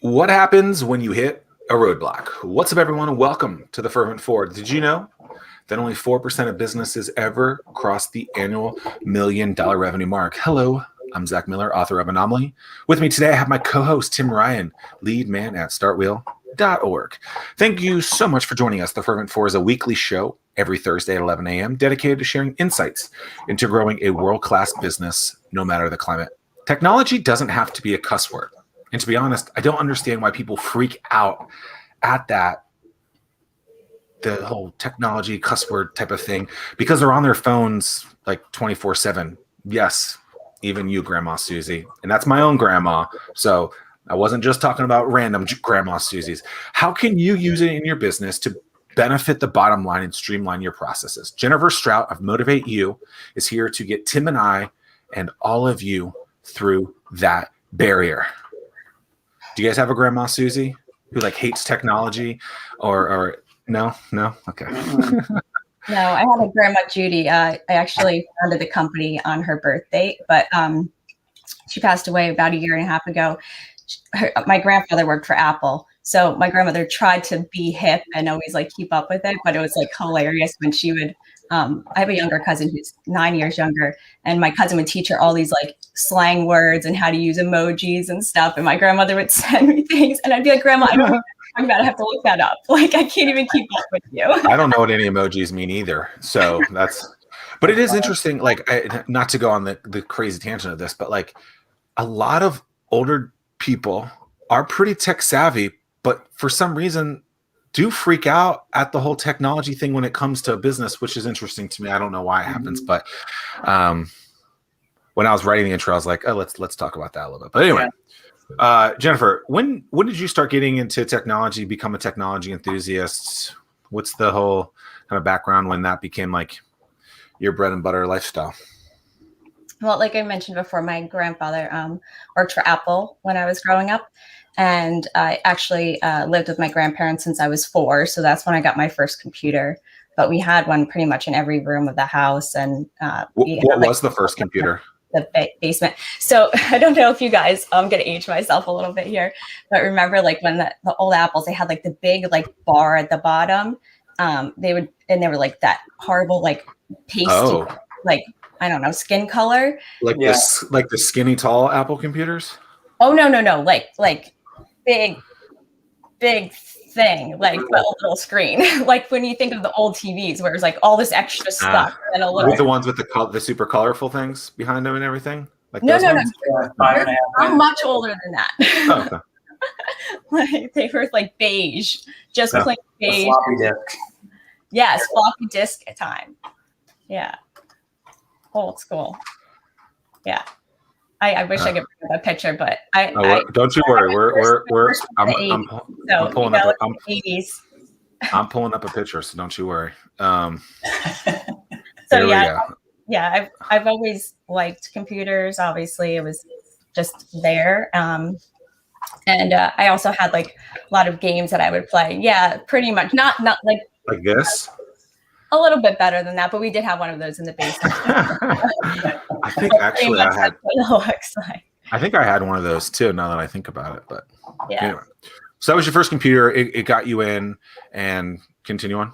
What happens when you hit a roadblock? What's up, everyone? Welcome to the Fervent Forward. Did you know that only 4% of businesses ever cross the annual $1 million revenue mark? Hello, I'm Zack Miller, author of Anomaly. With me today, I have my co-host, Tim Ryan, lead man at StartWheel.org. Thank you so much for joining us. The Fervent Four is a weekly show every Thursday at 11 a.m. dedicated to sharing insights into growing a world-class business, no matter the climate. Technology doesn't have to be a cuss word. And to be honest, I don't understand why people freak out at that, the whole technology cuss word type of thing, because they're on their phones like 24/7. Yes, even you, Grandma Susie. And that's my own grandma. So I wasn't just talking about random Grandma Susies. How can you use it in your business to benefit the bottom line and streamline your processes? Jennifer Strout of MotivateU is here to get Tim and I and all of you through that barrier. Do you guys have a Grandma Susie who hates technology or no? Okay. No, I had a Grandma Judy. I actually founded the company on her birthday, but she passed away about 1.5 years ago. My grandfather worked for Apple. So my grandmother tried to be hip and always keep up with it, but it was hilarious when she would, I have a younger cousin who's 9 years younger, and my cousin would teach her all these slang words and how to use emojis and stuff. And my grandmother would send me things and I'd be like, Grandma, I don't know what you're talking about. I have to look that up. I can't even keep up with you. I don't know what any emojis mean either. So but it is interesting. Not to go on the crazy tangent of this, but a lot of older people are pretty tech savvy, but for some reason do freak out at the whole technology thing when it comes to a business, which is interesting to me. I don't know why it happens, but when I was writing the intro, I was like, oh, let's talk about that a little bit. But anyway, Jennifer, when did you start getting into technology, become a technology enthusiast? What's the whole kind of background when that became your bread and butter lifestyle? Well, like I mentioned before, my grandfather worked for Apple when I was growing up. And I actually lived with my grandparents since I was 4. So that's when I got my first computer. But we had one pretty much in every room of the house. And what was the first computer? The basement. So I don't know if you guys, I'm going to age myself a little bit here. But remember when the old Apples, they had the big bar at the bottom. They were that horrible pasty, I don't know, skin color. The skinny tall Apple computers? Oh, no. Big thing, a little screen. When you think of the old TVs where it's all this extra stuff. And a little. With the ones with the super colorful things behind them and everything? No. I'm much older than that. Oh, okay. They were beige, just plain beige. Floppy disk. Yes, floppy disk time. Yeah. Old school. Yeah. I wish I could bring up a picture, but don't you worry. I'm pulling up. I'm pulling up a picture, so don't you worry. I've always liked computers. Obviously, it was just there. And I also had a lot of games that I would play. Yeah, pretty much not like this. A little bit better than that, but we did have one of those in the basement. I think actually I had. I think I had one of those too. Now that I think about it, but yeah. Anyway. So that was your first computer. It got you in, and continue on.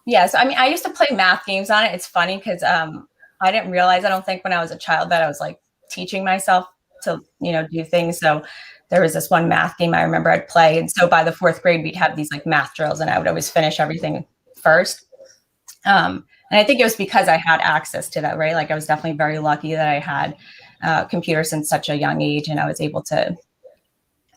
Yeah. So I used to play math games on it. It's funny because I didn't realize. I don't think when I was a child that I was teaching myself to do things. So there was this one math game I remember I'd play, and so by the 4th grade we'd have these math drills, and I would always finish everything first. And I think it was because I had access to that, right? I was definitely very lucky that I had computers since such a young age, and I was able to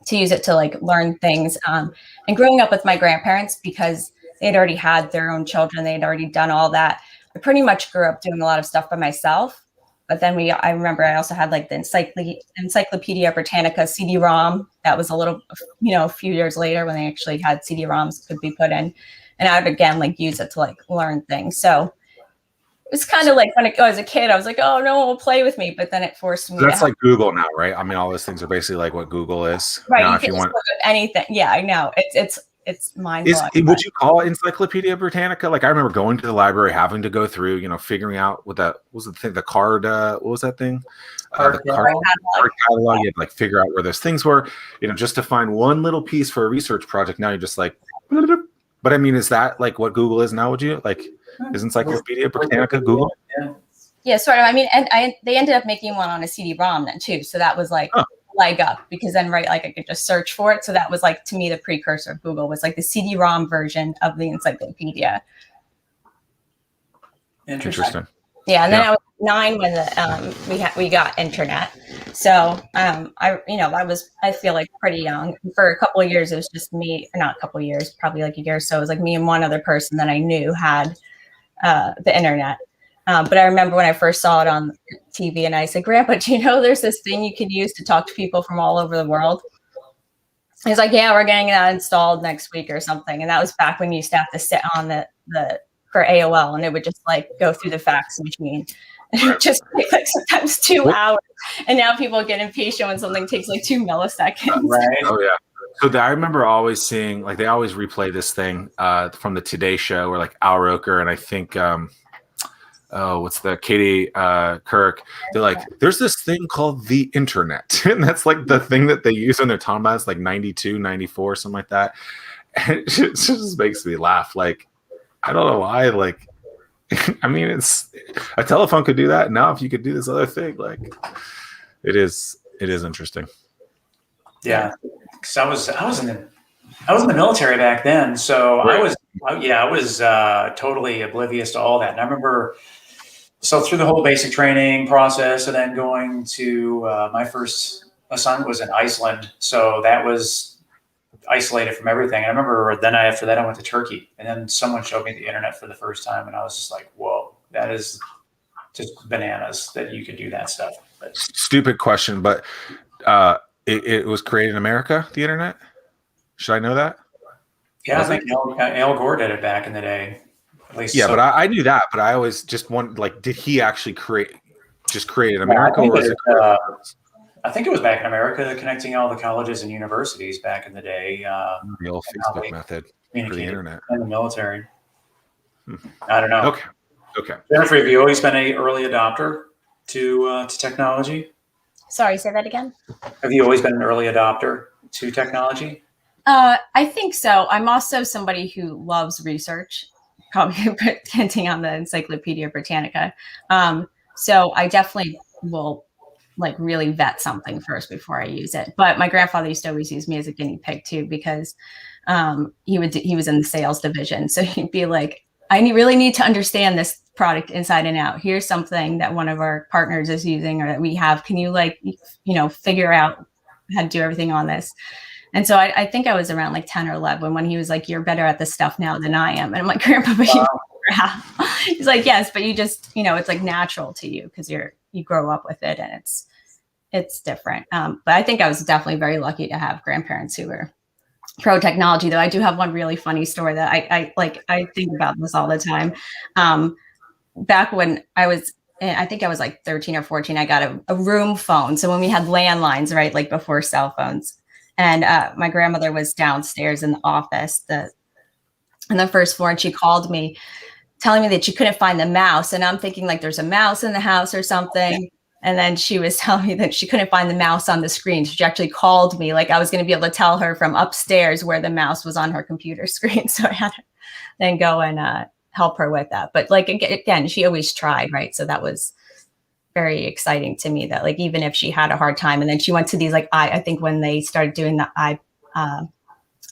use it to learn things. And growing up with my grandparents, because they'd already had their own children, they'd already done all that. I pretty much grew up doing a lot of stuff by myself. But then I remember I also had the Encyclopedia Britannica CD-ROM. That was a few years later when they actually had CD-ROMs could be put in. And I would again use it to learn things. So it was kind of when I was a kid, I was oh, no one will play with me. But then it forced me. So that's Google now, right? All those things are basically what Google is. Right. Now, you can just look at anything. Yeah, I know. It's it's mind blowing. Would you call it Encyclopedia Britannica? Like I remember going to the library, having to go through, figuring out what that what was the thing, the card, what was that thing? The card catalog. You had to like figure out where those things were, just to find one little piece for a research project. Now you're just like, but I mean, is that like what Google is now? Would you like, is Encyclopedia Britannica Google? Yeah, sort of. I mean, and they ended up making one on a CD-ROM then too. So that was like leg up, because then like I could just search for it. So that was like, to me, the precursor of Google was like the CD-ROM version of the encyclopedia. Interesting. Yeah, and then I was 9 when we got internet. So I feel like pretty young. For a couple of years, it was just me, or not a couple of years, probably like a year or so. It was like me and one other person that I knew had the internet. But I remember when I first saw it on TV, and I said, "Grandpa, do you know there's this thing you can use to talk to people from all over the world?" He's like, "Yeah, we're getting that installed next week or something." And that was back when you used to have to sit on the for AOL, and it would just like go through the fax machine. It would just take like sometimes 2 hours. And now people get impatient when something takes like 2 milliseconds. Right. Oh yeah. So I remember always seeing, like, they always replay this thing from the Today Show, or like Al Roker, and I think what's the Katie Couric. They're like, there's this thing called the internet, and that's like the thing that they use when they're talking about. It's like 92, 94, something like that. And it just makes me laugh. Like, I don't know why. Like, I mean, it's a telephone could do that. Now, if you could do this other thing, like, it is interesting. Yeah, because I was in the military back then, so right. I was totally oblivious to all that. And I remember, so through the whole basic training process, and then going to my first assignment was in Iceland, so that was isolated from everything. I remember then after that I went to Turkey, and then someone showed me the internet for the first time, and I was just like, whoa, that is just bananas that you could do that stuff. But, stupid question, but it was created in America, the internet? Should I know that? Yeah, I think Al Gore did it back in the day, at least. Yeah, so. But I knew that, but I always just wondered, like, did he actually create in America, or was it I think it was back in America, connecting all the colleges and universities back in the day. The old Facebook method for the internet. And the military. I don't know. Okay. Jennifer, have you always been an early adopter to technology? Sorry, say that again. Have you always been an early adopter to technology? I think so. I'm also somebody who loves research, probably hinting on the Encyclopedia Britannica. So I definitely will like really vet something first before I use it. But my grandfather used to always use me as a guinea pig too, because he was in the sales division. So he'd be like, I really need to understand this product inside and out. Here's something that one of our partners is using, or that we have. Can you figure out how to do everything on this? And so I think I was around like 10 or 11 when he was like, "You're better at this stuff now than I am." And I'm like, "Grandpa, but he's like, "Yes, but you just, it's like natural to you because you grow up with it, and it's different." But I think I was definitely very lucky to have grandparents who were pro technology. Though I do have one really funny story that I think about this all the time. Back when I think I was like 13 or 14, I got a room phone. So when we had landlines, right, like before cell phones. And my grandmother was downstairs in the office, in the first floor, and she called me telling me that she couldn't find the mouse. And I'm thinking like there's a mouse in the house or something. And then she was telling me that she couldn't find the mouse on the screen. She actually called me like I was going to be able to tell her from upstairs where the mouse was on her computer screen. So I had to then go and help her with that. But like, again, she always tried, right? So that was very exciting to me, that like, even if she had a hard time, and then she went to these, like, I think when they started doing the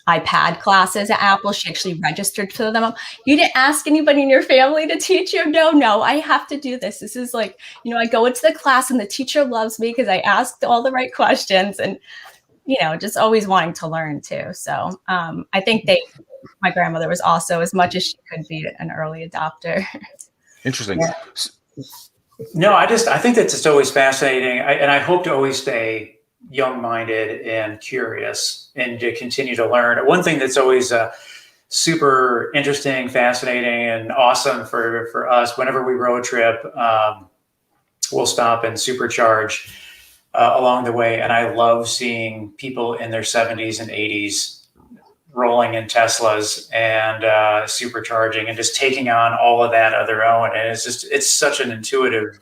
iPad classes at Apple, she actually registered for them. "You didn't ask anybody in your family to teach you?" No, I have to do this. This is like, I go into the class and the teacher loves me because I asked all the right questions, and, just always wanting to learn too. So I think my grandmother was also, as much as she could be, an early adopter. Interesting. Yeah. No, I think that's just always fascinating. And I hope to always stay young-minded and curious, and to continue to learn. One thing that's always super interesting, fascinating, and awesome for us, whenever we road trip, we'll stop and supercharge along the way. And I love seeing people in their 70s and 80s rolling in Teslas and supercharging and just taking on all of that on their own. And it's such an intuitive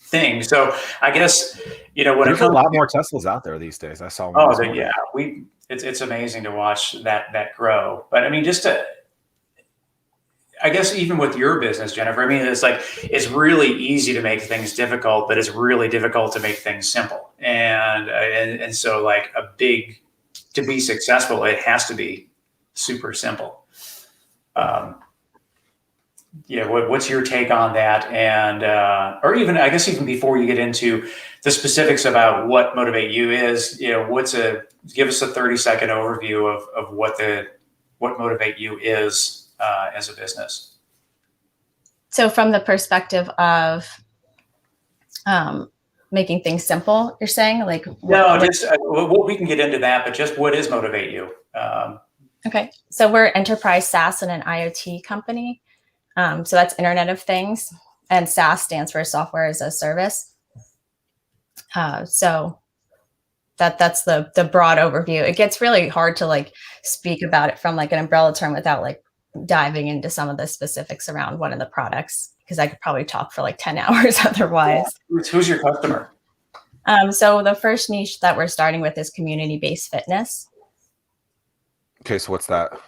thing. So I guess, when there's a lot more Teslas out there these days. I saw one. It's amazing to watch that grow. But I mean, I guess even with your business, Jennifer, I mean, it's really easy to make things difficult, but it's really difficult to make things simple. And so to be successful, it has to be super simple. What's your take on that? And, or even, I guess, even before you get into the specifics about what MotivateU is, give us a 30-second overview of what MotivateU is as a business. So from the perspective of making things simple, you're saying? What we can get into that, but just what is MotivateU? Okay. So we're enterprise SaaS and an IoT company. So that's Internet of Things, and SaaS stands for software as a service. So that's the broad overview. It gets really hard to speak about it from an umbrella term without diving into some of the specifics around one of the products, because I could probably talk for 10 hours otherwise. Yeah. Who's your customer? So the first niche that we're starting with is community-based fitness. Okay, so what's that?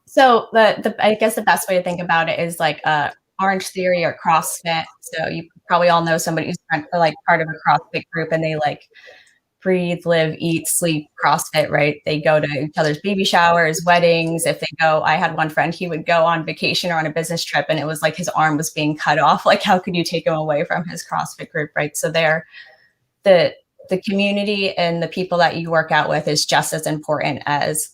So I guess the best way to think about it is Orange Theory or CrossFit. So you probably all know somebody who's part of a CrossFit group, and they breathe, live, eat, sleep CrossFit, right? They go to each other's baby showers, weddings. If they go, I had one friend, he would go on vacation or on a business trip, and it was his arm was being cut off. How could you take him away from his CrossFit group, right? So the community and the people that you work out with is just as important as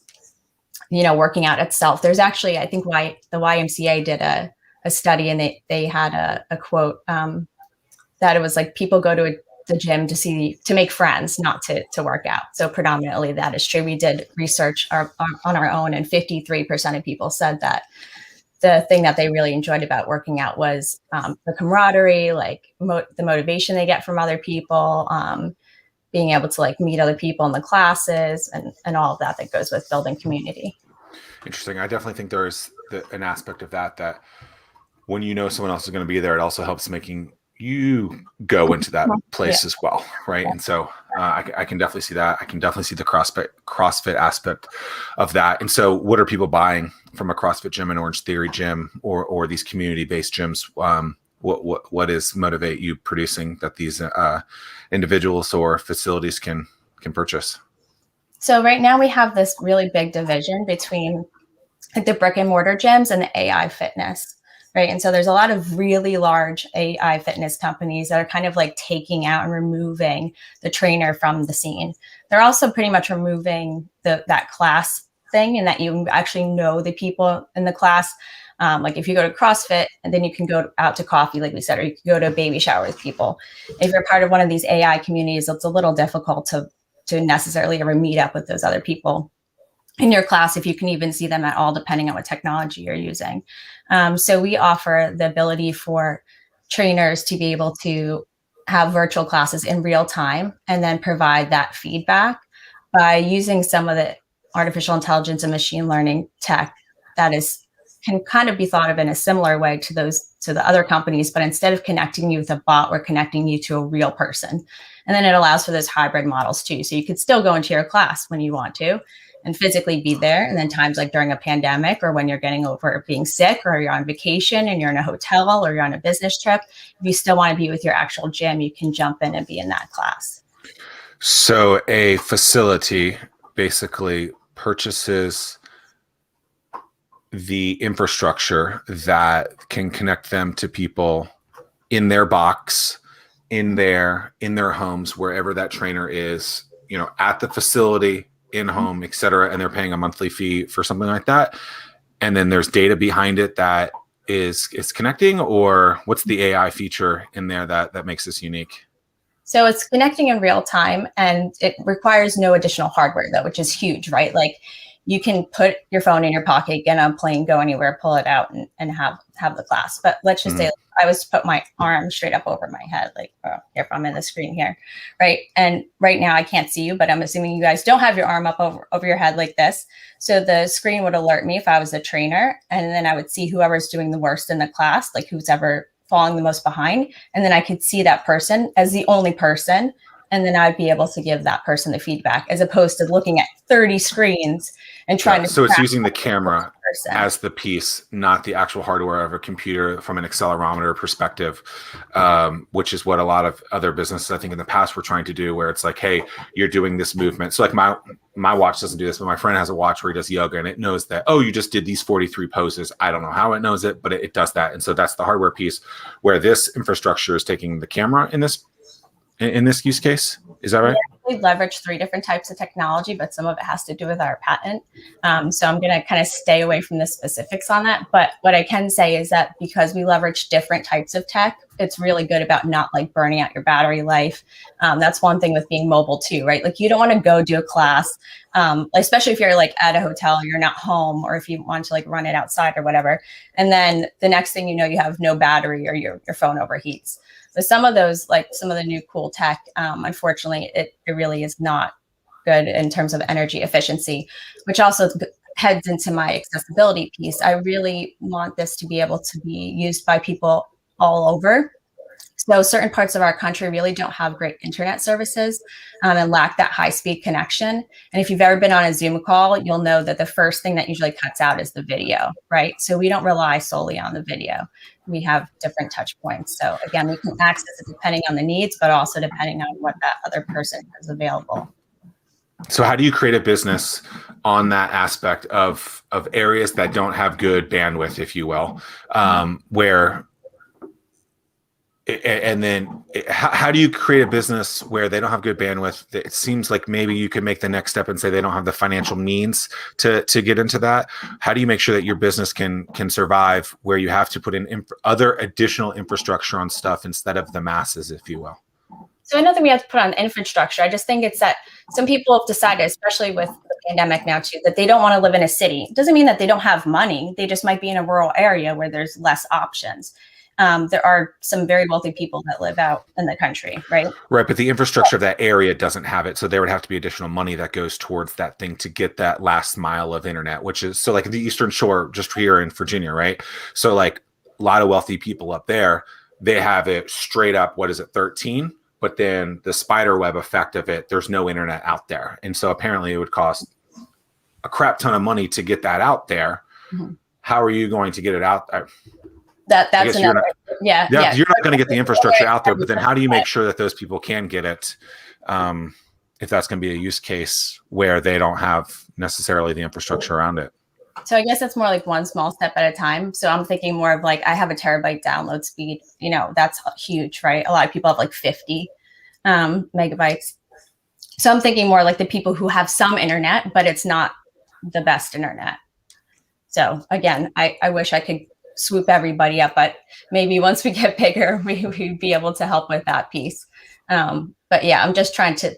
working out itself. There's actually, I think, why the YMCA did a study, and they had a quote that it was people go to the gym to make friends, not to work out. So predominantly that is true. We did research on our own, and 53% of people said that the thing that they really enjoyed about working out was the camaraderie, the motivation they get from other people, being able to meet other people in the classes, and all of that goes with building community. Interesting. I definitely think there's an aspect of that when someone else is going to be there, it also helps making you go into that place as well, right? And so I can definitely see that. I can definitely see the CrossFit aspect of that. And so what are people buying from a CrossFit gym, an Orange Theory gym, or these community-based gyms? What is MotivateU producing that these individuals or facilities can purchase? So right now we have this really big division between the brick and mortar gyms and the AI fitness, right? And so there's a lot of really large AI fitness companies that are kind of taking out and removing the trainer from the scene. They're also pretty much removing that class thing, and that you actually know the people in the class. If you go to CrossFit, and then you can go out to coffee, like we said, or you can go to a baby shower with people. If you're part of one of these AI communities, it's a little difficult to necessarily ever meet up with those other people in your class, if you can even see them at all, depending on what technology you're using. So we offer the ability for trainers to be able to have virtual classes in real time, and then provide that feedback by using some of the artificial intelligence and machine learning tech that can kind of be thought of in a similar way to the other companies, but instead of connecting you with a bot, we're connecting you to a real person. And then it allows for those hybrid models too. So you could still go into your class when you want to and physically be there. And then times like during a pandemic, or when you're getting over being sick, or you're on vacation and you're in a hotel, or you're on a business trip, if you still want to be with your actual gym, you can jump in and be in that class. So a facility basically purchases the infrastructure that can connect them to people in their box, in their homes, wherever that trainer is, at the facility, in home, et cetera, and they're paying a monthly fee for something like that. And then there's data behind it that is connecting, or what's the AI feature in there that makes this unique? So it's connecting in real time, and it requires no additional hardware though, which is huge, right? Like you can put your phone in your pocket, get on a plane, go anywhere, pull it out and have the class. But let's just say I was to put my arm straight up over my head, like if I'm in the screen here, right? And right now I can't see you, but I'm assuming you guys don't have your arm up over your head like this. So the screen would alert me if I was a trainer, and then I would see whoever's doing the worst in the class, like who's ever falling the most behind. And then I could see that person as the only person. And then I'd be able to give that person the feedback, as opposed to looking at 30 screens and trying to. So it's using the camera as the piece, not the actual hardware of a computer from an accelerometer perspective, which is what a lot of other businesses, I think, in the past were trying to do, where it's like, hey, you're doing this movement. So like my watch doesn't do this, but my friend has a watch where he does yoga, and it knows that, oh, you just did these 43 poses. I don't know how it knows it, but it does that. And so that's the hardware piece, where this infrastructure is taking the camera in this use case. Is that right? We leverage 3 different types of technology, but some of it has to do with our patent. So I'm going to kind of stay away from the specifics on that. But what I can say is that because we leverage different types of tech, it's really good about not like burning out your battery life. That's one thing with being mobile too, right? Like you don't want to go do a class, especially if you're like at a hotel or you're not home, or if you want to like run it outside or whatever. And then the next thing you know, you have no battery or your phone overheats. But some of those, like some of the new cool tech, unfortunately, it really is not good in terms of energy efficiency, which also heads into my accessibility piece. I really want this to be able to be used by people all over. So certain parts of our country really don't have great internet services and lack that high-speed connection. And if you've ever been on a Zoom call, you'll know that the first thing that usually cuts out is the video, right? So we don't rely solely on the video. We have different touch points. So again, we can access it depending on the needs, but also depending on what that other person has available. So how do you create a business on that aspect of areas that don't have good bandwidth, if you will, where... And then how do you create a business where they don't have good bandwidth? It seems like maybe you could make the next step and say they don't have the financial means to get into that. How do you make sure that your business can survive where you have to put in other additional infrastructure on stuff instead of the masses, if you will? So I don't think we have to put on infrastructure. I just think it's that some people have decided, especially with the pandemic now too, that they don't want to live in a city. It doesn't mean that they don't have money. They just might be in a rural area where there's less options. There are some very wealthy people that live out in the country, right? Right, but the infrastructure of that area doesn't have it. So there would have to be additional money that goes towards that thing to get that last mile of internet, which is, so like the Eastern Shore, just here in Virginia, right? So like a lot of wealthy people up there, they have it straight up, 13? But then the spider web effect of it, there's no internet out there. And so apparently it would cost a crap ton of money to get that out there. Mm-hmm. How are you going to get it out there? That's another, you're not going to get the infrastructure out there, but then how do you make sure that those people can get it? If that's going to be a use case where they don't have necessarily the infrastructure around it. So I guess it's more like one small step at a time. So I'm thinking more of like, I have a terabyte download speed, that's huge, right? A lot of people have like 50 megabytes. So I'm thinking more like the people who have some internet, but it's not the best internet. So again, I wish I could swoop everybody up, but maybe once we get bigger, we'd be able to help with that piece. But yeah, I'm just trying to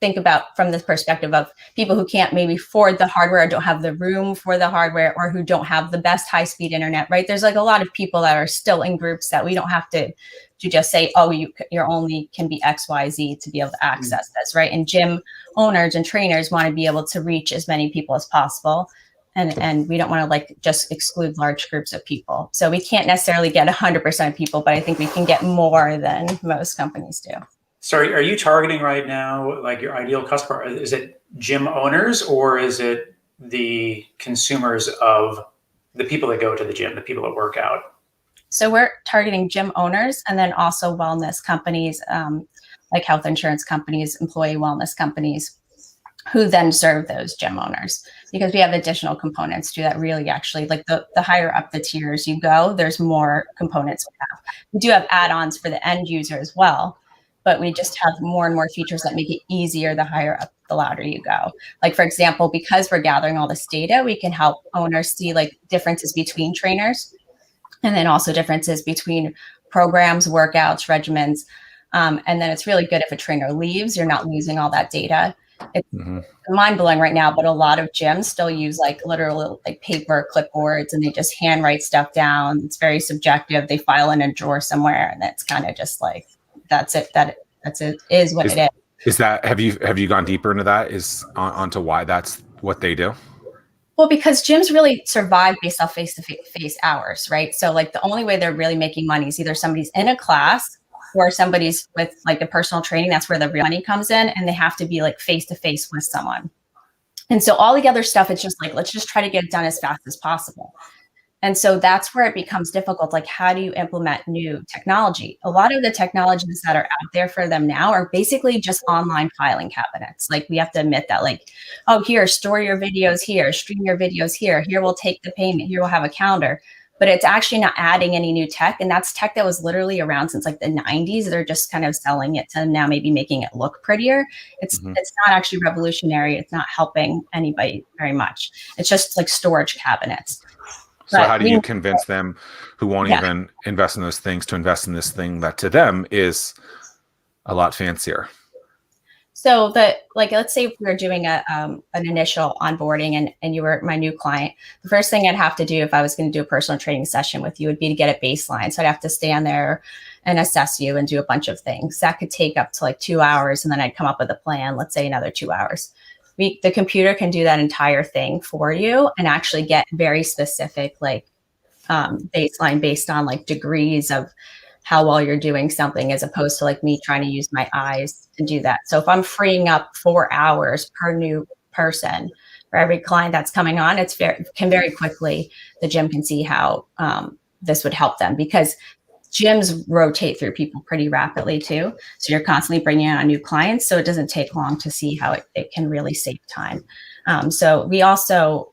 think about from this perspective of people who can't maybe afford the hardware or don't have the room for the hardware, or who don't have the best high-speed internet, right? There's like a lot of people that are still in groups that we don't have to just say, oh, you're only can be XYZ to be able to access this, right? And gym owners and trainers want to be able to reach as many people as possible. And we don't want to like just exclude large groups of people. So we can't necessarily get 100% of people, but I think we can get more than most companies do. So are you targeting right now, like your ideal customer? Is it gym owners, or is it the consumers of the people that go to the gym, the people that work out? So we're targeting gym owners, and then also wellness companies, like health insurance companies, employee wellness companies, who then serve those gym owners, because we have additional components to that. Really, actually, like the higher up the tiers you go, there's more components we have. We do have add-ons for the end user as well, but we just have more and more features that make it easier the higher up the ladder you go. Like, for example, because we're gathering all this data, we can help owners see like differences between trainers, and then also differences between programs, workouts, regimens. And then it's really good if a trainer leaves, you're not losing all that data. It's mind blowing right now, but a lot of gyms still use like literal like paper clipboards and they just handwrite stuff down. It's very subjective. They file in a drawer somewhere, and that's kind of just like, that's it. That's it is what it is. Is that, have you gone deeper into that? Is onto why that's what they do? Well, because gyms really survive based off face-to-face hours, right? So like the only way they're really making money is either somebody's in a class or somebody's with like the personal training. That's where the real money comes in, and they have to be like face-to-face with someone. And so all the other stuff, it's just like, let's just try to get it done as fast as possible. And so that's where it becomes difficult. Like, how do you implement new technology? A lot of the technologies that are out there for them now are basically just online filing cabinets. Like, we have to admit that, like, oh, here, store your videos here, stream your videos here. Here, we'll take the payment. Here, we'll have a calendar. But it's actually not adding any new tech. And that's tech that was literally around since like the 90s. They're just kind of selling it to now, maybe making it look prettier. It's not actually revolutionary. It's not helping anybody very much. It's just like storage cabinets. So how do you convince them who won't even invest in those things to invest in this thing that to them is a lot fancier? So let's say if we were doing an initial onboarding and you were my new client, the first thing I'd have to do if I was going to do a personal training session with you would be to get a baseline. So I'd have to stand there and assess you and do a bunch of things. That could take up to like 2 hours. And then I'd come up with a plan, let's say another 2 hours. The computer can do that entire thing for you and actually get very specific, like baseline based on like degrees of how well you're doing something, as opposed to like me trying to use my eyes to do that. So if I'm freeing up 4 hours per new person for every client that's coming on, can very quickly, the gym can see how this would help them, because gyms rotate through people pretty rapidly too. So you're constantly bringing on new clients. So it doesn't take long to see how it can really save time. So we also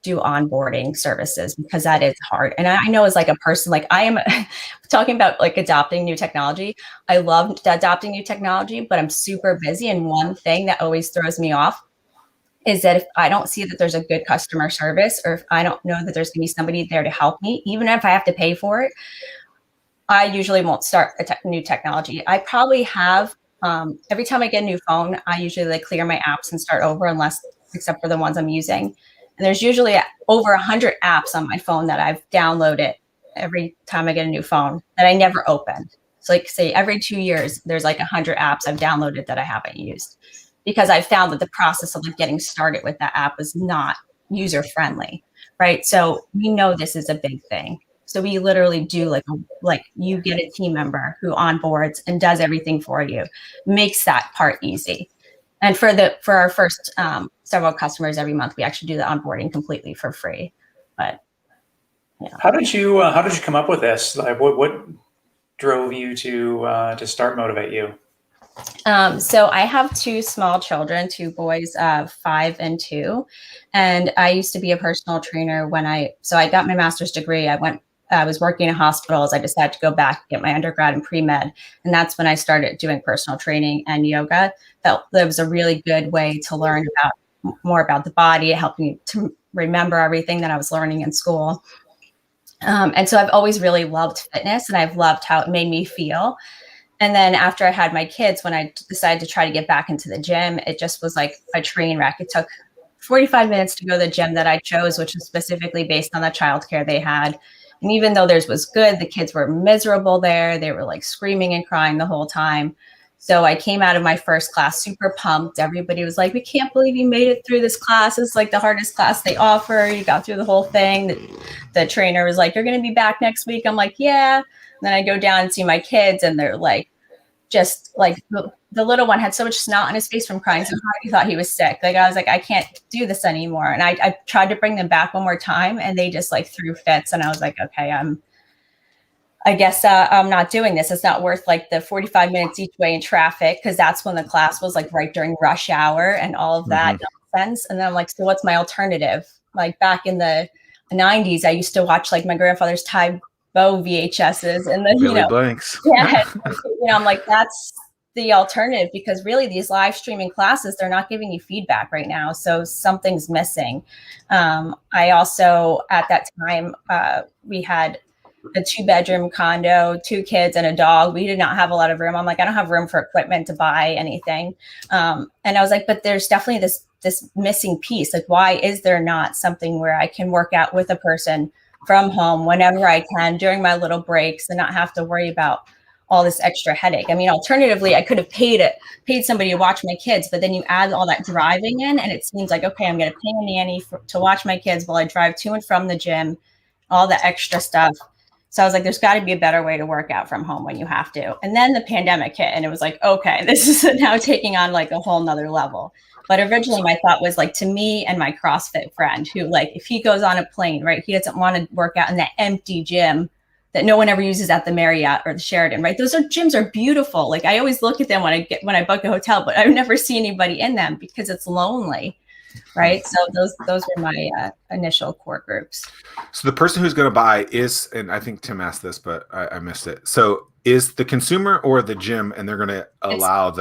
do onboarding services, because that is hard. And I know as like a person, like I am talking about like adopting new technology. I love adopting new technology, but I'm super busy. And one thing that always throws me off is that if I don't see that there's a good customer service, or if I don't know that there's gonna be somebody there to help me, even if I have to pay for it, I usually won't start new technology. I probably have, every time I get a new phone, I usually like clear my apps and start over, except for the ones I'm using. And there's usually over 100 apps on my phone that I've downloaded every time I get a new phone that I never opened. So like say every 2 years, there's like 100 apps I've downloaded that I haven't used, because I found that the process of like getting started with that app was not user friendly, right? So we know this is a big thing. So we literally do like you get a team member who onboards and does everything for you, makes that part easy. And for our first several customers every month, we actually do the onboarding completely for free. But yeah. How did you come up with this? Like, what drove you to start MotivateU? So I have 2 small children, 2 boys, 5 and 2. And I used to be a personal trainer so I got my master's degree. I was working in hospitals. I decided to go back, get my undergrad in pre-med. And that's when I started doing personal training and yoga. That was a really good way to learn more about the body. It helped me to remember everything that I was learning in school. And so I've always really loved fitness, and I've loved how it made me feel. And then after I had my kids, when I decided to try to get back into the gym, it just was like a train wreck. It took 45 minutes to go to the gym that I chose, which was specifically based on the childcare they had. And even though theirs was good, the kids were miserable there. They were like screaming and crying the whole time. So I came out of my first class super pumped. Everybody was like, we can't believe you made it through this class. It's like the hardest class they offer. You got through the whole thing. The trainer was like, you're going to be back next week. I'm like, yeah. And then I go down and see my kids, and they're like, just like the little one had so much snot on his face from crying so hard he thought he was sick. Like I was like, I can't do this anymore. And I tried to bring them back one more time, and they just like threw fits. And I was like, okay, I guess I'm not doing this. It's not worth like the 45 minutes each way in traffic, because that's when the class was like right during rush hour and all of that nonsense. And then I'm like, so what's my alternative? Like back in the 90s, I used to watch like my grandfather's Thai Bo VHSs, and then Billy Blanks. Yeah, I'm like, that's the alternative, because really these live streaming classes, they're not giving you feedback right now, so something's missing. I also at that time we had a 2-bedroom condo, 2 kids and a dog. We did not have a lot of room. I'm like, I don't have room for equipment to buy anything. And I was like, but there's definitely this missing piece. Like, why is there not something where I can work out with a person from home whenever I can during my little breaks and not have to worry about all this extra headache? I mean, alternatively, I could have paid somebody to watch my kids, but then you add all that driving in, and it seems like, okay, I'm going to pay a nanny to watch my kids while I drive to and from the gym, all the extra stuff. So I was like, there's got to be a better way to work out from home when you have to. And then the pandemic hit, and it was like, okay, this is now taking on like a whole nother level. But originally my thought was like, to me and my CrossFit friend who, like, if he goes on a plane, right, he doesn't want to work out in that empty gym that no one ever uses at the Marriott or the Sheraton, right? Those gyms are beautiful. Like, I always look at them when I book a hotel, but I never see anybody in them because it's lonely, right? So those were my initial core groups. So the person who's going to buy is, and I think Tim asked this, but I missed it. So is the consumer or the gym, and they're going to allow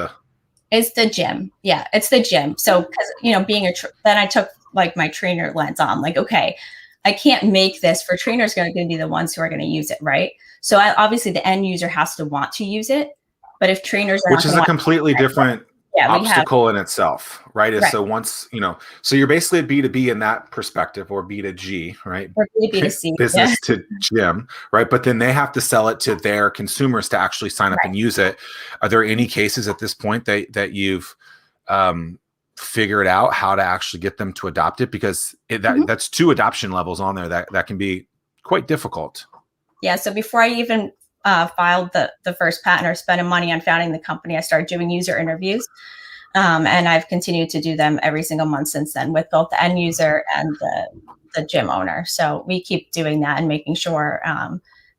It's the gym. Yeah, it's the gym. So, because, being then I took like my trainer lens on, like, okay, I can't make this for trainers going to be the ones who are going to use it, right? So obviously the end user has to want to use it, but if trainers are which is a completely different obstacle in itself, right? Is right. So once, so you're basically a B2B in that perspective, or B2G, right? Or B2C, business to gym, right? But then they have to sell it to their consumers to actually sign up and use it. Are there any cases at this point that you've figured out how to actually get them to adopt it? Because that's 2 adoption levels on there that can be quite difficult. Yeah. So before I even filed the first patent or spending money on founding the company, I started doing user interviews. And I've continued to do them every single month since then with both the end user and the gym owner. So we keep doing that and making sure,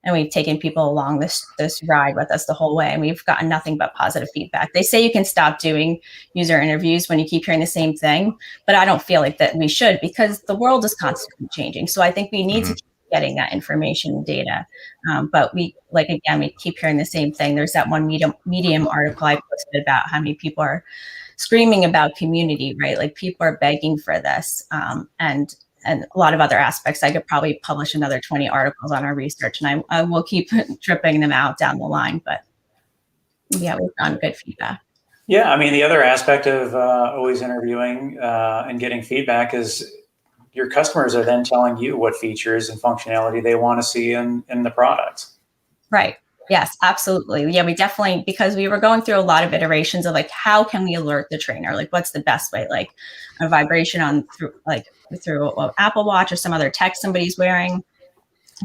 and we've taken people along this ride with us the whole way, and we've gotten nothing but positive feedback. They say you can stop doing user interviews when you keep hearing the same thing, but I don't feel like that we should, because the world is constantly changing. So I think we need to keep getting that information and data. But we keep hearing the same thing. There's that one Medium article I posted about how many people are screaming about community, right? Like, people are begging for this. And a lot of other aspects. I could probably publish another 20 articles on our research, and I will keep dripping them out down the line. But yeah, we've gotten good feedback. Yeah, I mean, the other aspect of always interviewing and getting feedback is your customers are then telling you what features and functionality they want to see in the product. Right. Yes, absolutely. Yeah, we definitely, because we were going through a lot of iterations of like, how can we alert the trainer? Like, what's the best way? Like a vibration through an Apple Watch or some other tech somebody's wearing.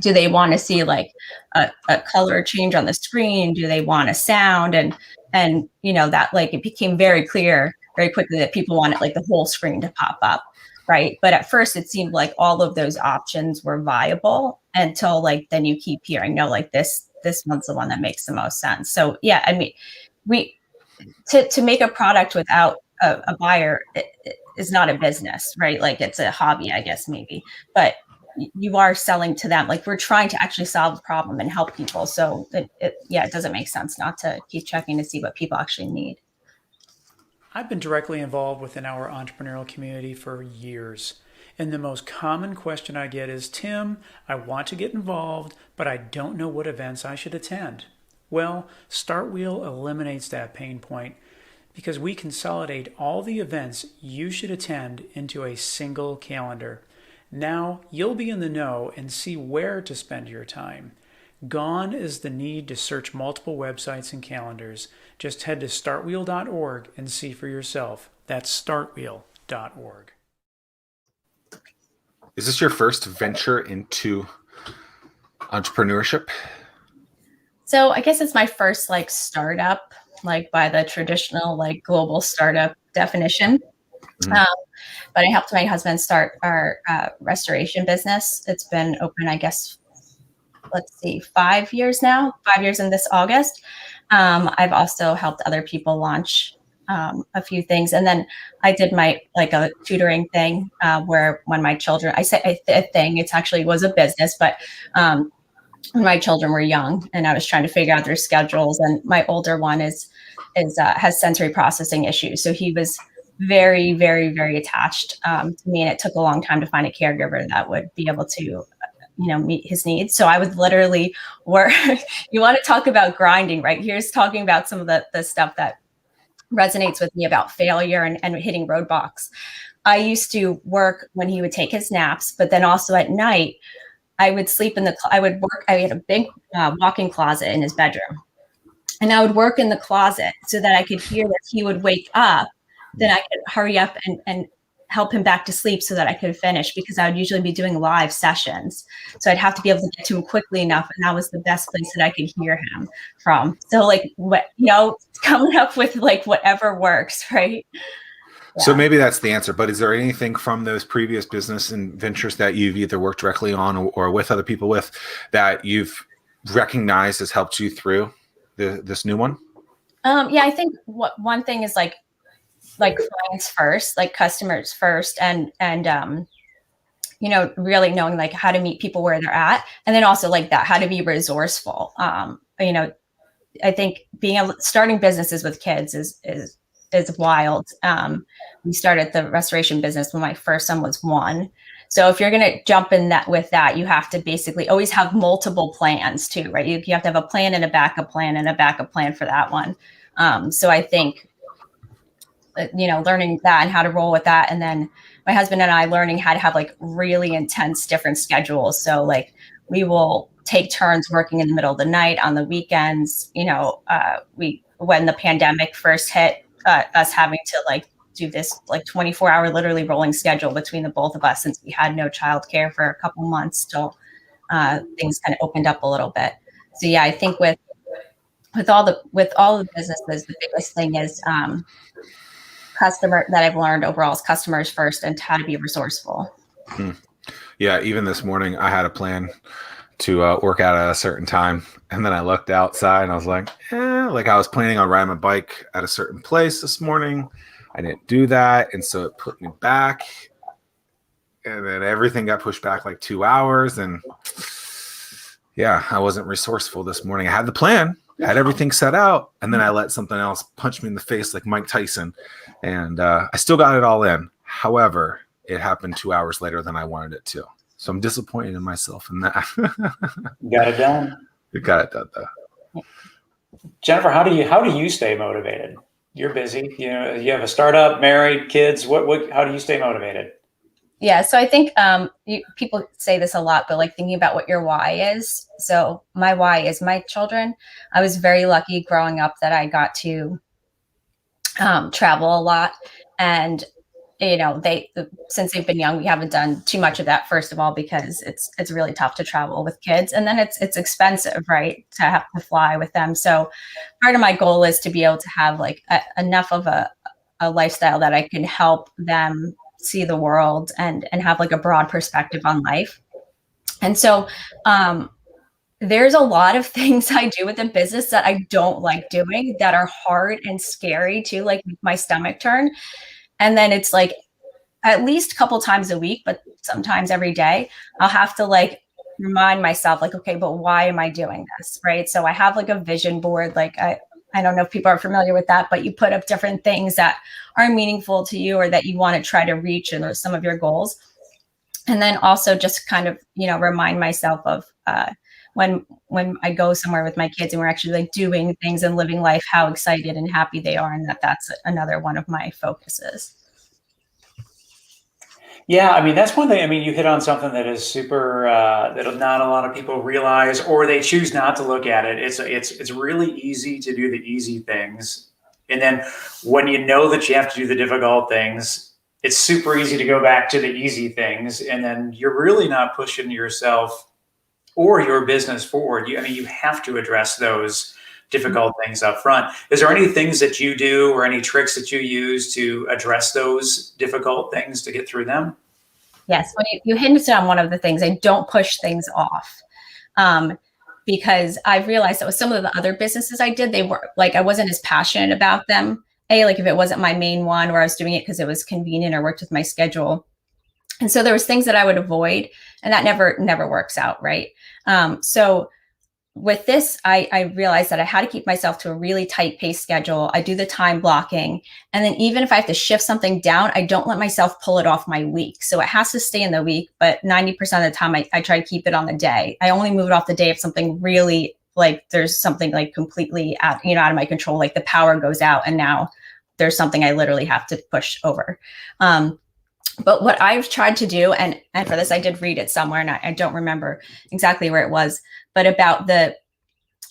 Do they want to see like a color change on the screen? Do they want a sound? And that, like, it became very clear very quickly that people wanted like the whole screen to pop up. Right. But at first it seemed like all of those options were viable until like, then you keep hearing, no, like this one's the one that makes the most sense. So yeah, I mean, to make a product without a buyer is not a business, right? Like, it's a hobby, I guess, maybe, but you are selling to them. Like, we're trying to actually solve a problem and help people. So it doesn't make sense not to keep checking to see what people actually need. I've been directly involved within our entrepreneurial community for years. And the most common question I get is, Tim, I want to get involved, but I don't know what events I should attend. Well, StartWheel eliminates that pain point because we consolidate all the events you should attend into a single calendar. Now you'll be in the know and see where to spend your time. Gone is the need to search multiple websites and calendars. Just head to startwheel.org and see for yourself. That's startwheel.org. Is this your first venture into entrepreneurship? So I guess it's my first like startup, like by the traditional like global startup definition. But I helped my husband start our restoration business. It's been open, I guess, 5 years now, 5 years in this August. I've also helped other people launch a few things. And then I did a tutoring thing where when my children, I say a thing, it actually was a business, but when my children were young and I was trying to figure out their schedules, and my older one has sensory processing issues. So he was very, very, very attached to me. And it took a long time to find a caregiver that would be able to meet his needs. So I would literally work. You want to talk about grinding, right? Here's talking about some of the stuff that resonates with me about failure and hitting roadblocks. I used to work when he would take his naps, but then also at night, I would sleep I had a big walk-in closet in his bedroom. And I would work in the closet so that I could hear that he would wake up, then I could hurry up and help him back to sleep so that I could finish, because I would usually be doing live sessions. So I'd have to be able to get to him quickly enough. And that was the best place that I could hear him from. So coming up with whatever works, right? Yeah. So maybe that's the answer, but is there anything from those previous business and ventures that you've either worked directly on or with other people with that you've recognized has helped you through this new one? I think one thing is like clients first, like customers first, and really knowing like how to meet people where they're at, and then also like that how to be resourceful. I think starting businesses with kids is wild. We started the restoration business when my first son was 1. So if you're going to jump in with that, you have to basically always have multiple plans too, right? You have to have a plan and a backup plan and a backup plan for that one. So I think, learning that and how to roll with that. And then my husband and I learning how to have like really intense different schedules. So like we will take turns working in the middle of the night on the weekends. When the pandemic first hit, us having to like do this like 24-hour literally rolling schedule between the both of us, since we had no childcare for a couple months till things kind of opened up a little bit. So yeah, I think with all the businesses, the biggest thing is customer that I've learned overall is customers first and how to be resourceful. Yeah, even this morning I had a plan to work out at a certain time, and then I looked outside and I was like I was planning on riding my bike at a certain place this morning. I didn't do that, and so it put me back, and then everything got pushed back like 2 hours, and I wasn't resourceful this morning. I had the plan, had everything set out, and then I let something else punch me in the face like Mike Tyson, and I still got it all in. However, it happened 2 hours later than I wanted it to. So I'm disappointed in myself in that. You got it done. You got it done, though. Jennifer, how do you stay motivated? You're busy. You have a startup, married, kids. How do you stay motivated? Yeah. So I think people say this a lot, but like thinking about what your why is. So my why is my children. I was very lucky growing up that I got to travel a lot, and since they've been young, we haven't done too much of that, first of all, because it's really tough to travel with kids. And then it's expensive, right, to have to fly with them. So part of my goal is to be able to have like enough of a lifestyle that I can help them see the world and have like a broad perspective on life. And so there's a lot of things I do within business that I don't like doing, that are hard and scary to like make my stomach turn. And then it's like at least a couple times a week, but sometimes every day, I'll have to like remind myself like, okay, but why am I doing this? Right. So I have like a vision board. Like I don't know if people are familiar with that, but you put up different things that are meaningful to you or that you want to try to reach, and some of your goals. And then also just kind of, remind myself of when I go somewhere with my kids and we're actually like doing things and living life, how excited and happy they are. And that's another one of my focuses. Yeah, I mean, that's one thing. I mean, you hit on something that is super, that not a lot of people realize, or they choose not to look at it. It's really easy to do the easy things. And then when you know that you have to do the difficult things, it's super easy to go back to the easy things. And then you're really not pushing yourself or your business forward. You have to address those difficult things up front. Is there any things that you do or any tricks that you use to address those difficult things to get through them? Yes. When you hinted on one of the things, I don't push things off. Because I realized that with some of the other businesses I did, they were like, I wasn't as passionate about them. Like if it wasn't my main one, where I was doing it because it was convenient or worked with my schedule. And so there was things that I would avoid, and that never works out. Right. So with this, I realized that I had to keep myself to a really tight pace schedule. I do the time blocking. And then even if I have to shift something down, I don't let myself pull it off my week. So it has to stay in the week, but 90% of the time I try to keep it on the day. I only move it off the day if something really, like there's something like completely out of my control, like the power goes out and now there's something I literally have to push over. But what I've tried to do, and for this, I did read it somewhere and I don't remember exactly where it was, but about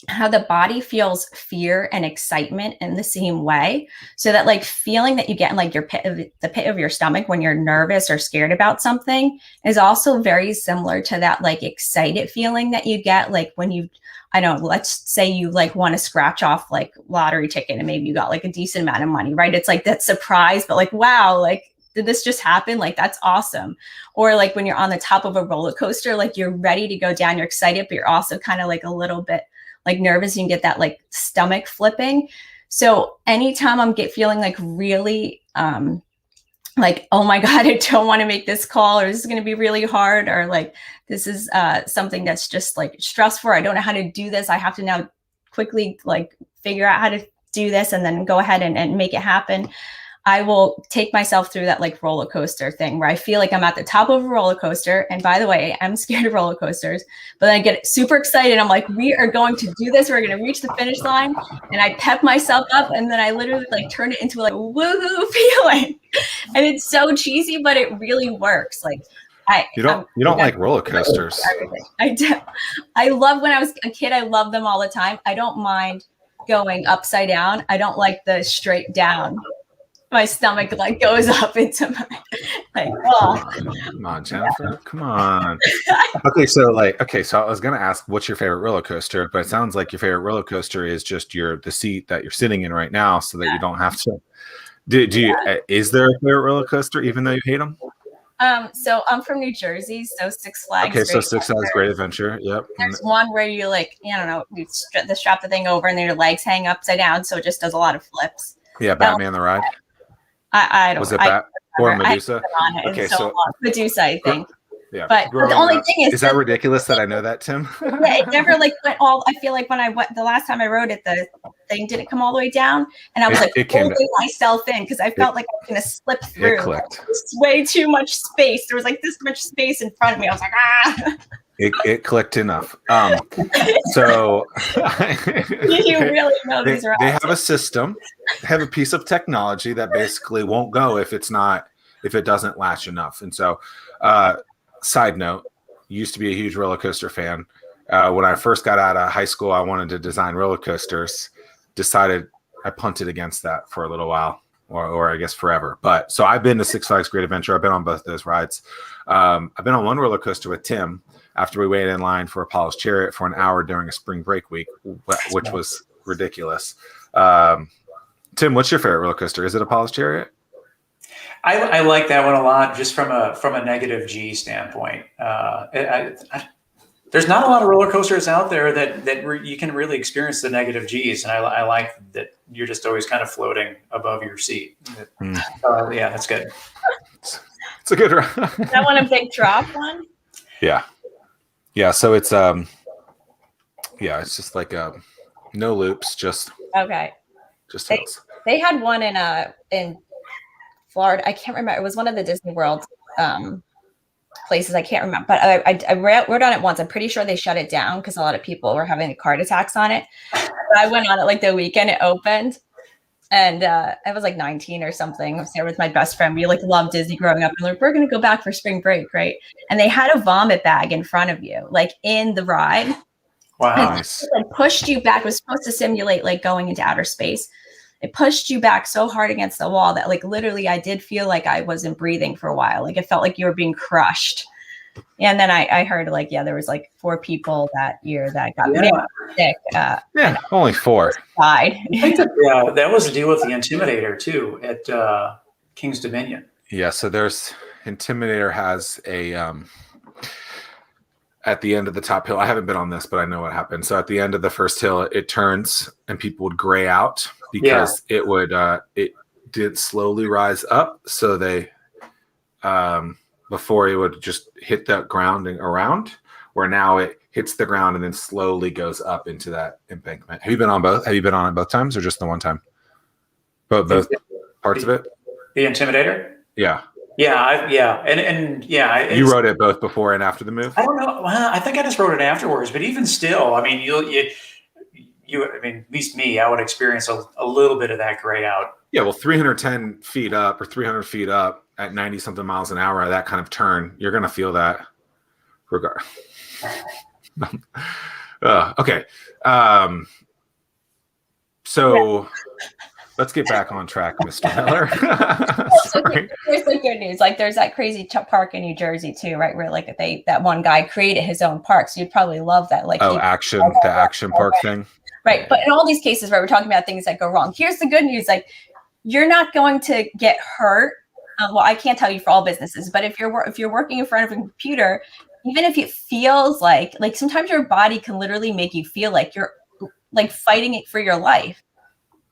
how the body feels fear and excitement in the same way. So that like feeling that you get in like the pit of your stomach when you're nervous or scared about something is also very similar to that like excited feeling that you get like when you, I don't know, let's say you like want to scratch off like lottery ticket and maybe you got like a decent amount of money, right? It's like that surprise, but like, wow, like, did this just happen? Like, that's awesome. Or like when you're on the top of a roller coaster, like you're ready to go down, you're excited, but you're also kind of like a little bit like nervous. You can get that like stomach flipping. So anytime I'm feeling like really like, oh my God, I don't want to make this call, or this is going to be really hard, or like this is something that's just like stressful. I don't know how to do this. I have to now quickly like figure out how to do this and then go ahead and make it happen. I will take myself through that like roller coaster thing where I feel like I'm at the top of a roller coaster. And by the way, I'm scared of roller coasters, but then I get super excited. I'm like, we are going to do this. We're going to reach the finish line. And I pep myself up. And then I literally like turn it into like a woohoo feeling. And it's so cheesy, but it really works. Like you don't like roller coasters. I do. I love, when I was a kid, I loved them all the time. I don't mind going upside down. I don't like the straight down. My stomach like goes up into my like, oh. Come on, Jennifer. Come on. Okay, so I was gonna ask what's your favorite roller coaster, but it sounds like your favorite roller coaster is just the seat that you're sitting in right now, so that you don't have to. Is there a favorite roller coaster even though you hate them? So I'm from New Jersey, so Six Flags. Okay, so Six Flags Great Adventure. Yep. There's one where you like, I don't know, you strap the thing over and then your legs hang upside down, so it just does a lot of flips. Yeah, Batman the Ride. I don't. Was it Bat or Medusa? Okay, so Medusa, I think. Yeah, but the only thing is that ridiculous that I know that, Tim? Yeah, it never like went all. I feel like when I went the last time I rode it, the thing didn't come all the way down, and I was holding myself in because I felt like I was going to slip through. It clicked. It's way too much space. There was like this much space in front of me. I was like, ah. It clicked enough. So you really know these are. They have a system. They have a piece of technology that basically won't go if it doesn't latch enough. And so, side note, used to be a huge roller coaster fan. When I first got out of high school, I wanted to design roller coasters. Decided I punted against that for a little while, or I guess forever. But so I've been to Six Flags Great Adventure. I've been on both those rides. I've been on one roller coaster with Tim after we waited in line for Apollo's Chariot for an hour during a spring break week, which was ridiculous. Tim, what's your favorite roller coaster? Is it Apollo's Chariot? I like that one a lot, just from a negative G standpoint. There's not a lot of roller coasters out there that you can really experience the negative G's, and I like that you're just always kind of floating above your seat. Yeah, that's good. It's a good ride. That one a big drop one? Yeah. So it's it's just like no loops, just hills. They had one in Florida. I can't remember. It was one of the Disney World places. I can't remember, but I rode on it once. I'm pretty sure they shut it down because a lot of people were having heart attacks on it. But I went on it like the weekend it opened, and I was like 19 or something. I was there with my best friend. We like loved Disney growing up. And like, we're gonna go back for spring break, right? And they had a vomit bag in front of you, like in the ride. Wow! It like pushed you back. It was supposed to simulate like going into outer space. It pushed you back so hard against the wall that like literally I did feel like I wasn't breathing for a while. Like it felt like you were being crushed. And then I heard like, there was like 4 people that year that got sick. Only 4 died. That was the deal with the Intimidator too at King's Dominion. Yeah, so there's Intimidator has a at the end of the top hill. I haven't been on this, but I know what happened. So at the end of the first hill, it turns and people would gray out because it would it did slowly rise up. So they before it would just hit the ground and around, where now it hits the ground and then slowly goes up into that embankment. Have you been on both? Have you been on it both times or just the one time? Both parts of it? The Intimidator? Yeah. Yeah, and yeah. You rode it both before and after the move? I don't know. Well, I think I just rode it afterwards, but even still, I mean, I mean, at least me, I would experience a little bit of that gray out. Yeah, well, 310 feet up or 300 feet up at 90 something miles an hour, that kind of turn, you're going to feel that regard. Okay. So let's get back on track, Mr. Miller. Sorry. Here's the good news. Like there's that crazy park in New Jersey too, right? Where like that one guy created his own park. So you'd probably love that. Like the action park thing. Right. But in all these cases, right, we're talking about things that go wrong. Here's the good news. Like you're not going to get hurt. Well, I can't tell you for all businesses, but if you're working in front of a computer, even if it feels like sometimes your body can literally make you feel like you're like fighting it for your life.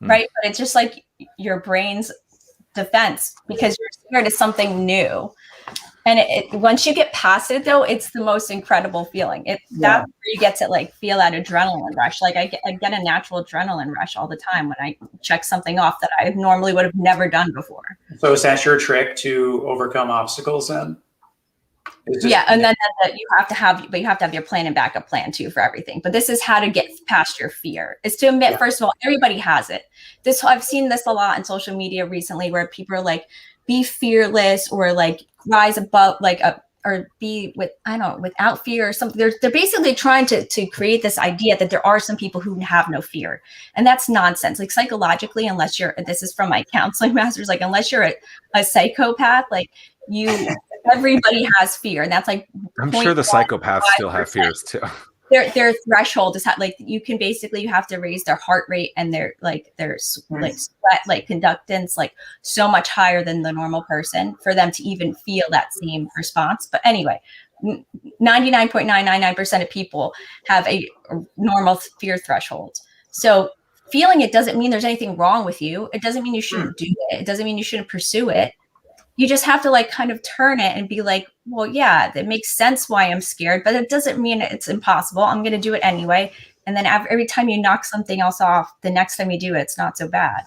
Right. But it's just like your brain's defense because you're scared of something new. And once you get past it, though, it's the most incredible feeling. That's where you get to like feel that adrenaline rush. Like I get a natural adrenaline rush all the time when I check something off that I normally would have never done before. So is that your trick to overcome obstacles then? And then you have to have your plan and backup plan too for everything. But this is how to get past your fear. Is to admit, first of all, everybody has it. I've seen this a lot in social media recently, where people are like, be fearless or like rise above, or be without fear or something. They're basically trying to create this idea that there are some people who have no fear, and that's nonsense. Like psychologically, unless this is from my counseling master's, like unless you're a psychopath, like everybody has fear, and that's like I'm sure the psychopaths still have fears too. Their threshold is you have to raise their heart rate and their sweat conductance like so much higher than the normal person for them to even feel that same response. But anyway, 99.999% of people have a normal fear threshold. So feeling it doesn't mean there's anything wrong with you. It doesn't mean you shouldn't do it. It doesn't mean you shouldn't pursue it. You just have to like kind of turn it and be like, well, yeah, that makes sense why I'm scared, but it doesn't mean it's impossible. I'm going to do it anyway. And then every time you knock something else off, the next time you do it, it's not so bad.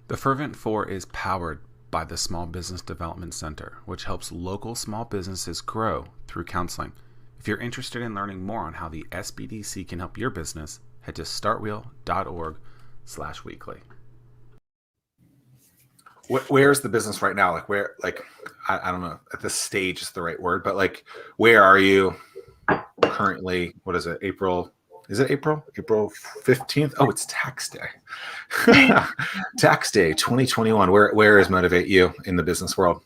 The Fervent 4 is powered by the Small Business Development Center, which helps local small businesses grow through counseling. If you're interested in learning more on how the SBDC can help your business, head to startwheel.org/weekly. Where's the business right now? I don't know if this stage is the right word, but like, where are you currently? What is it? April? Is it April? April 15th? Oh, it's tax day. Tax day 2021. Where is MotivateU in the business world?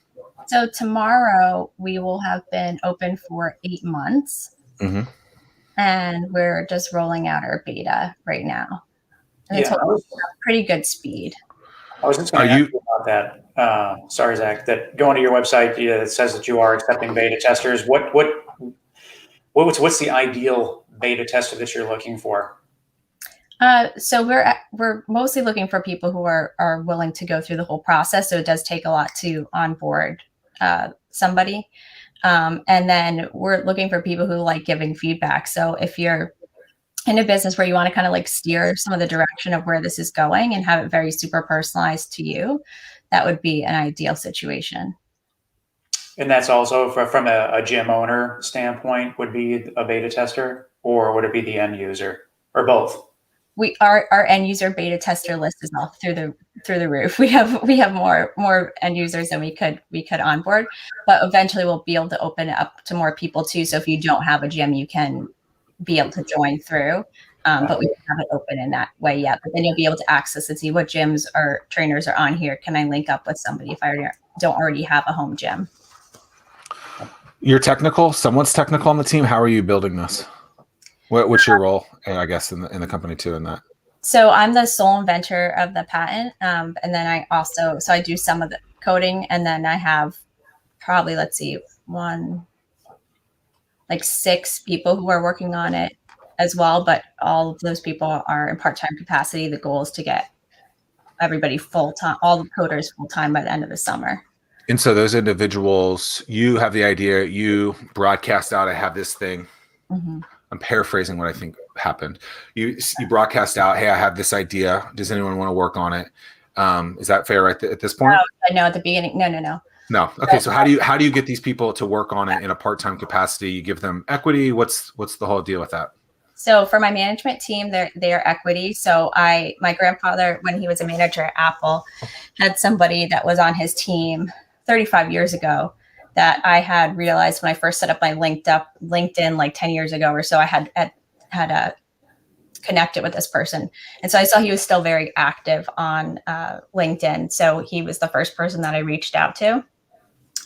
So tomorrow we will have been open for 8 months, and we're just rolling out our beta right now. And it's pretty good speed. I was just going to ask you about that. Sorry, Zach. That going to your website, it says that you are accepting beta testers. What's the ideal beta tester that you're looking for? So we're mostly looking for people who are willing to go through the whole process. So it does take a lot to onboard somebody, and then we're looking for people who like giving feedback. So if you're in a business where you want to kind of like steer some of the direction of where this is going and have it very super personalized to you, that would be an ideal situation. And that's also from a gym owner standpoint would be a beta tester, or would it be the end user, or both? Our end user beta tester list is all through the roof. We have more end users than we could onboard, but eventually we'll be able to open it up to more people too. So if you don't have a gym, you can be able to join through, but we don't have it open in that way yet. But then you'll be able to access and see what gyms or trainers are on here. Can I link up with somebody if I don't already have a home gym? You're technical. Someone's technical on the team. How are you building this? What's your role, I guess, in the company too in that? So I'm the sole inventor of the patent, and then I do some of the coding, and then I have probably 6 people who are working on it as well, but all of those people are in part-time capacity. The goal is to get everybody full-time, all the coders full-time by the end of the summer. And so those individuals, you have the idea, you broadcast out, I have this thing. Mm-hmm. I'm paraphrasing what I think happened. You broadcast out, hey, I have this idea. Does anyone want to work on it? Is that fair at this point? No, at the beginning. No. No. Okay. So how do you get these people to work on it in a part-time capacity? You give them equity. What's the whole deal with that? So for my management team, they're equity. So my grandfather, when he was a manager at Apple, had somebody that was on his team 35 years ago that I had realized when I first set up my LinkedIn like 10 years ago or so. I had connected with this person. And so I saw he was still very active on LinkedIn. So he was the first person that I reached out to.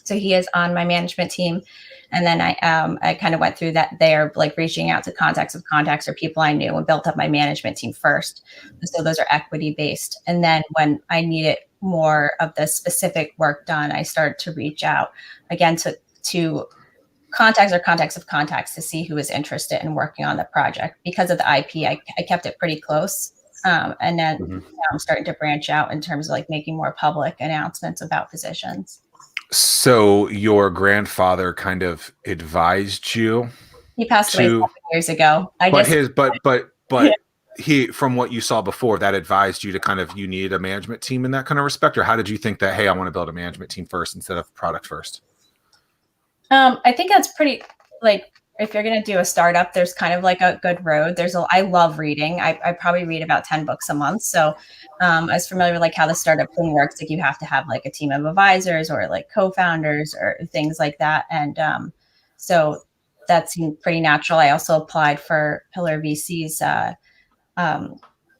So he is on my management team. And then I kind of went through that there, like reaching out to contacts of contacts or people I knew, and built up my management team first. So those are equity based. And then when I needed more of the specific work done, I started to reach out again to contacts or contacts of contacts to see who was interested in working on the project. Because of the IP, I kept it pretty close. And then now I'm starting to branch out in terms of like making more public announcements about positions. So your grandfather kind of advised you. He passed away 7 years ago. But he, from what you saw before, that advised you to kind of, you needed a management team in that kind of respect, or how did you think that, hey, I want to build a management team first instead of product first? I think that's pretty, like, if you're going to do a startup, there's kind of like a good road. I love reading. I probably read about 10 books a month. So I was familiar with like how the startup thing works. Like you have to have like a team of advisors or like co-founders or things like that. And so that seemed pretty natural. I also applied for Pillar VC's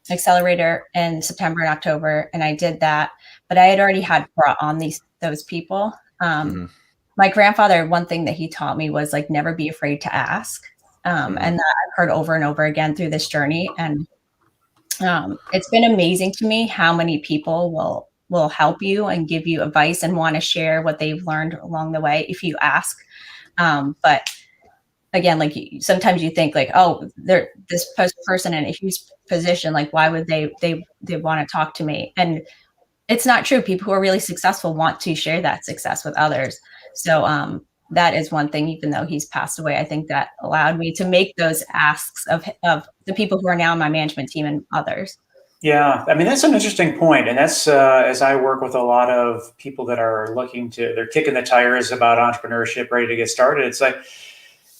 accelerator in September and October, and I did that. But I had already brought on those people. My grandfather, one thing that he taught me was like, never be afraid to ask. And that I've heard over and over again through this journey. And it's been amazing to me how many people will help you and give you advice and want to share what they've learned along the way if you ask. But again, like sometimes you think like, oh, they're this person in a huge position, like why would they want to talk to me? And it's not true. People who are really successful want to share that success with others. So that is one thing, even though he's passed away, I think that allowed me to make those asks of the people who are now on my management team and others. Yeah, I mean, that's an interesting point. And that's as I work with a lot of people that are they're kicking the tires about entrepreneurship, ready to get started. It's like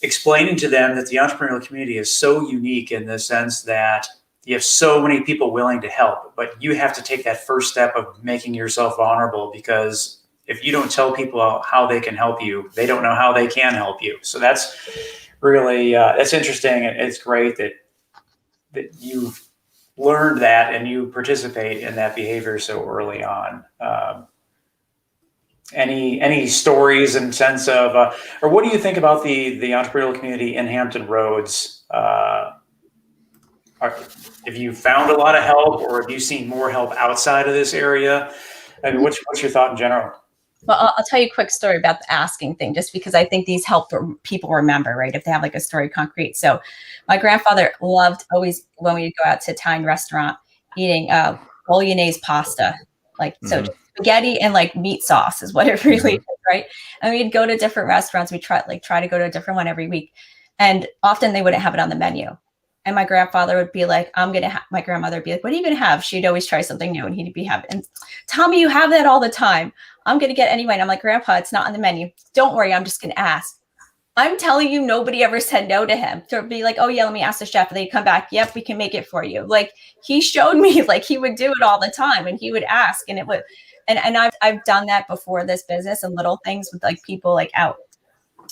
explaining to them that the entrepreneurial community is so unique in the sense that you have so many people willing to help, but you have to take that first step of making yourself vulnerable, because if you don't tell people how they can help you, they don't know how they can help you. So that's really, that's interesting. And it's great that you've learned that and you participate in that behavior so early on. Any stories and sense of, or what do you think about the entrepreneurial community in Hampton Roads? Have you found a lot of help, or have you seen more help outside of this area? I mean, what's your thought in general? Well, I'll tell you a quick story about the asking thing, just because I think these help people remember, right? If they have like a story concrete. So my grandfather loved always, when we would go out to Italian restaurant, eating bolognese pasta, so spaghetti and like meat sauce is what it really is, right? And we'd go to different restaurants. We try to go to a different one every week. And often they wouldn't have it on the menu. And my grandfather would be like, my grandmother would be like, what are you going to have? She'd always try something new, and he'd be having, and tell me you have that all the time. I'm going to get anyway. And I'm like, Grandpa, it's not on the menu. Don't worry. I'm just going to ask. I'm telling you, nobody ever said no to him. To be like, oh yeah, let me ask the chef. And they'd come back. Yep, we can make it for you. Like he showed me, like he would do it all the time, and he would ask, and it would, and I've done that before this business, and little things with like people like out,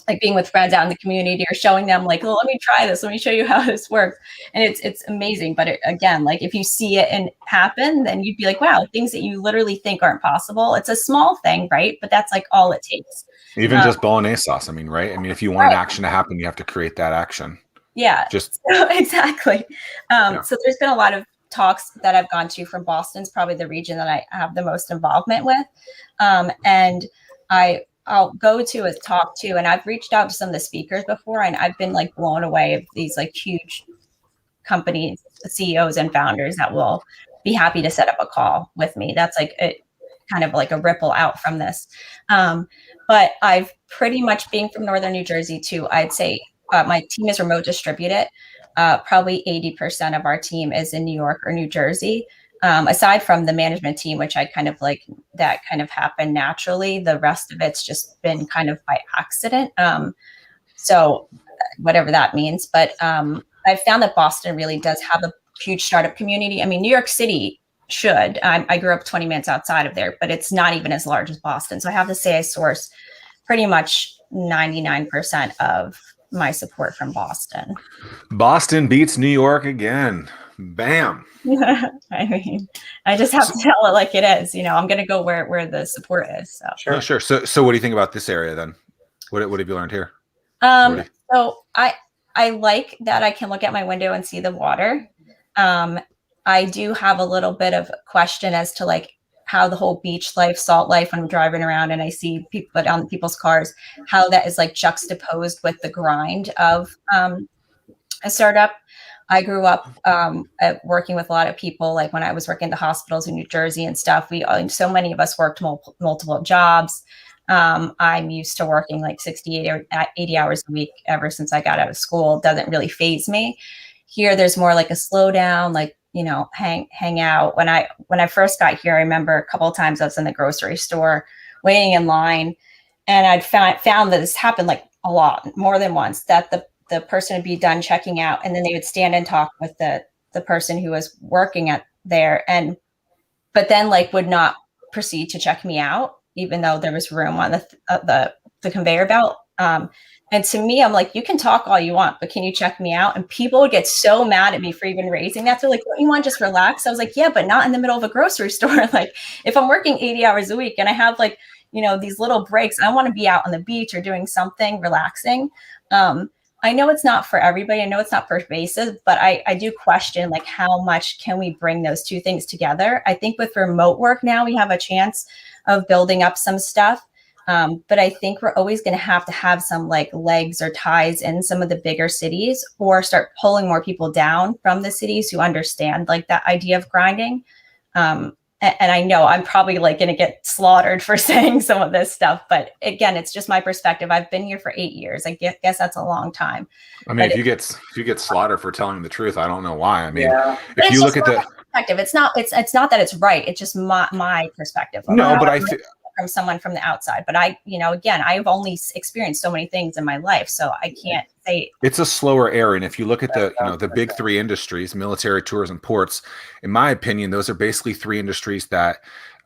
like being with friends out in the community, or showing them like, well, let me try this. Let me show you how this works. And it's amazing. But again, like if you see it and happen, then you'd be like, wow, things that you literally think aren't possible. It's a small thing, right? But that's like all it takes. Even just bolognese sauce. I mean, right? I mean, if you want an action to happen, you have to create that action. Yeah, exactly. So there's been a lot of talks that I've gone to from Boston's probably the region that I have the most involvement with. And I'll go to a talk too. And I've reached out to some of the speakers before, and I've been like blown away of these like huge companies, CEOs and founders that will be happy to set up a call with me. That's like kind of like a ripple out from this. But I've pretty much, being from Northern New Jersey too, I'd say my team is remote distributed. Probably 80% of our team is in New York or New Jersey. Aside from the management team, which I kind of like, that kind of happened naturally. The rest of it's just been kind of by accident. So whatever that means. But I've found that Boston really does have a huge startup community. I mean, New York City should. I grew up 20 minutes outside of there, but it's not even as large as Boston. So I have to say I source pretty much 99% of my support from Boston. Boston beats New York again. Bam. I mean, I just have to tell it like it is. I'm going to go where the support is. So sure. Sure. So what do you think about this area then? What have you learned here? So I like that I can look at my window and see the water. I do have a little bit of question as to like how the whole beach life, salt life, when I'm driving around and I see people on people's cars, how that is like juxtaposed with the grind of a startup. I grew up working with a lot of people. Like when I was working at the hospitals in New Jersey and stuff, so many of us worked multiple jobs. I'm used to working like 60, 80 hours a week ever since I got out of school. It doesn't really faze me. Here, there's more like a slowdown, like, hang out. When I first got here, I remember a couple of times I was in the grocery store waiting in line, and I'd found that this happened like a lot, more than once, that the person would be done checking out, and then they would stand and talk with the person who was working at there, but then like would not proceed to check me out, even though there was room on the conveyor belt. And to me, I'm like, you can talk all you want, but can you check me out? And people would get so mad at me for even raising that. They're like, don't you want to just relax? I was like, yeah, but not in the middle of a grocery store. Like if I'm working 80 hours a week and I have like, these little breaks, I want to be out on the beach or doing something relaxing. I know it's not for everybody. I know it's not pervasive, but I do question like how much can we bring those two things together? I think with remote work now, we have a chance of building up some stuff. But I think we're always going to have some like legs or ties in some of the bigger cities, or start pulling more people down from the cities who understand like that idea of grinding. And I know I'm probably like going to get slaughtered for saying some of this stuff, but again, it's just my perspective. I've been here for 8 years. I guess that's a long time. I mean, if you get slaughtered for telling the truth, I don't know why. I mean, if you look at the perspective, it's not that it's right. It's just my perspective. No, but from someone from the outside, but again, I've only experienced so many things in my life, so I can't say it's a slower era. And if you look at the big three industries, military, tourism, ports, in my opinion, those are basically three industries that,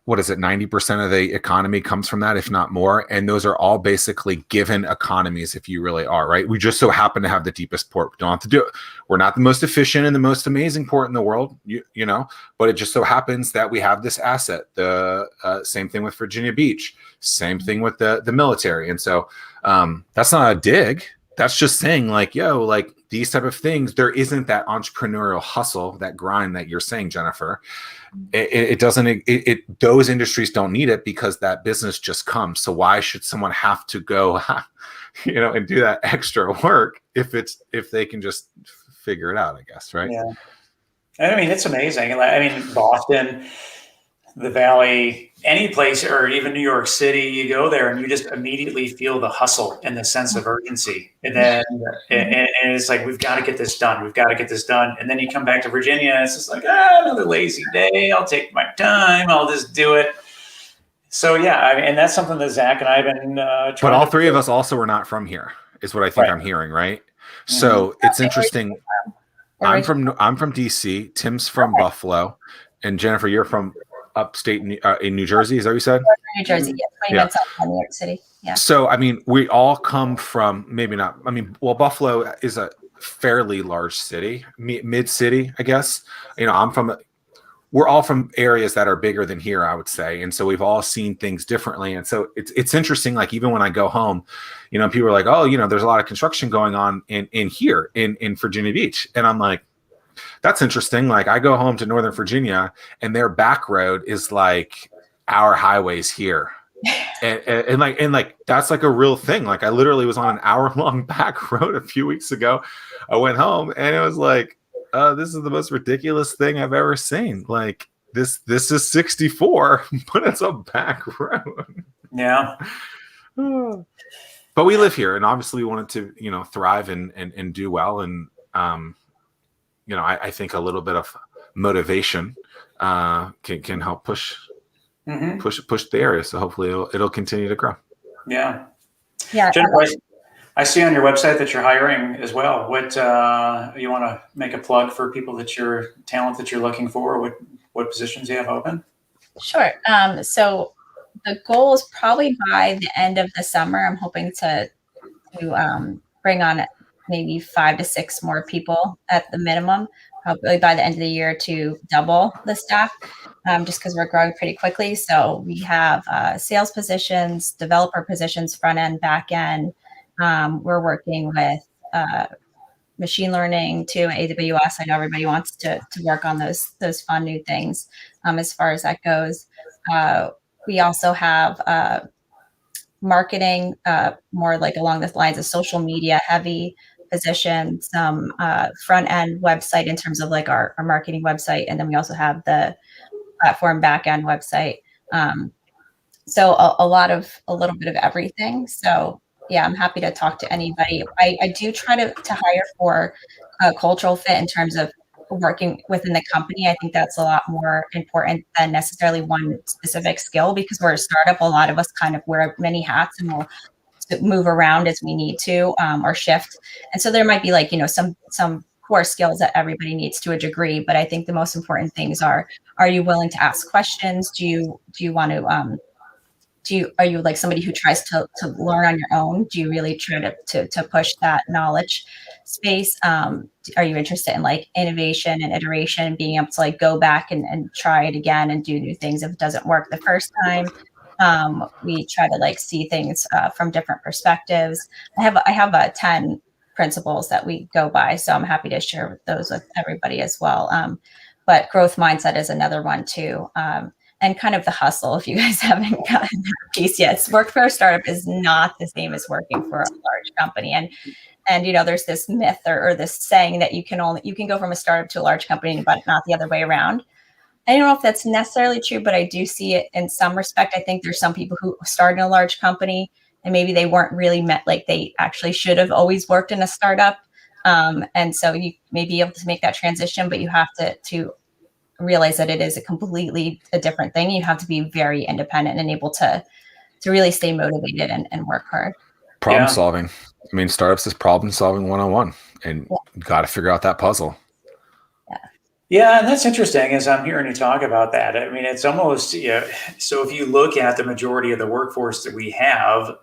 90% of the economy comes from that, if not more. And those are all basically given economies if you really are, right? We just so happen to have the deepest port. We don't have to do it. We're not the most efficient and the most amazing port in the world, but it just so happens that we have this asset. The same thing with Virginia Beach, same thing with the military. And so that's not a dig. That's just saying like, like these type of things, there isn't that entrepreneurial hustle, that grind that you're saying, Jennifer. It doesn't, those industries don't need it because that business just comes. So why should someone have to go, and do that extra work if they can just figure it out, I guess. Right. Yeah. I mean, it's amazing. Boston, the Valley, any place, or even New York City, you go there and you just immediately feel the hustle and the sense of urgency. And then and it's like, we've got to get this done. We've got to get this done. And then you come back to Virginia and it's just like, another lazy day. I'll take my time. I'll just do it. So, and that's something that Zach and I have been trying. But all three of us also are not from here, is what I think I'm hearing, right? Mm-hmm. So it's interesting. I'm from DC. Tim's from Buffalo. And Jennifer, you're from upstate in New Jersey, is that what you said? New Jersey, 20 minutes outside New York City. Yeah. So, I mean, we all come from, maybe not, Buffalo is a fairly large city, mid-city, I guess. We're all from areas that are bigger than here, I would say. And so we've all seen things differently. And so it's interesting, like even when I go home, people are like, oh, there's a lot of construction going on in here in Virginia Beach. And I'm like, that's interesting. Like I go home to Northern Virginia and their back road is like our highways here. and like, that's like a real thing. Like I literally was on an hour-long back road a few weeks ago. I went home and it was like, this is the most ridiculous thing I've ever seen. Like, this is 64, but it's a back road. Yeah. But we live here, and obviously we want it to, thrive and do well. And, I think a little bit of motivation can help push the area. So hopefully it'll continue to grow. Yeah. Yeah. Jennifer, I see on your website that you're hiring as well. What you want to make a plug for people that talent that you're looking for? What positions you have open? Sure. So the goal is probably by the end of the summer. I'm hoping to bring on maybe 5 to 6 more people at the minimum. Probably by the end of the year to double the staff, just because we're growing pretty quickly. So we have sales positions, developer positions, front end, back end. We're working with machine learning too, AWS. I know everybody wants to work on those fun new things as far as that goes. We also have marketing, more like along the lines of social media heavy position, some front end website in terms of like our marketing website. And then we also have the platform back end website. So a little bit of everything. So yeah, I'm happy to talk to anybody. I do try to hire for a cultural fit in terms of working within the company. I think that's a lot more important than necessarily one specific skill, because we're a startup. A lot of us kind of wear many hats and we'll move around as we need to, or shift. And so there might be like, some core skills that everybody needs to a degree, but I think the most important things are you willing to ask questions? Do you want to, are you like somebody who tries to learn on your own? Do you really try to push that knowledge space? Are you interested in like innovation and iteration, being able to like go back and try it again and do new things if it doesn't work the first time? We try to like see things from different perspectives. I have 10 principles that we go by, so I'm happy to share those with everybody as well. But growth mindset is another one too. And kind of the hustle, if you guys haven't gotten that piece yet. Work for a startup is not the same as working for a large company. And there's this myth or this saying that you can go from a startup to a large company, but not the other way around. I don't know if that's necessarily true, but I do see it in some respect. I think there's some people who start in a large company and maybe they weren't really met, like they actually should have always worked in a startup. And so you may be able to make that transition, but you have to realize that it is a different thing. You have to be very independent and able to really stay motivated and work hard. Problem solving. I mean, startups is problem solving 101, and you got to figure out that puzzle. Yeah, and that's interesting as I'm hearing you talk about that. I mean, it's almost, so if you look at the majority of the workforce that we have,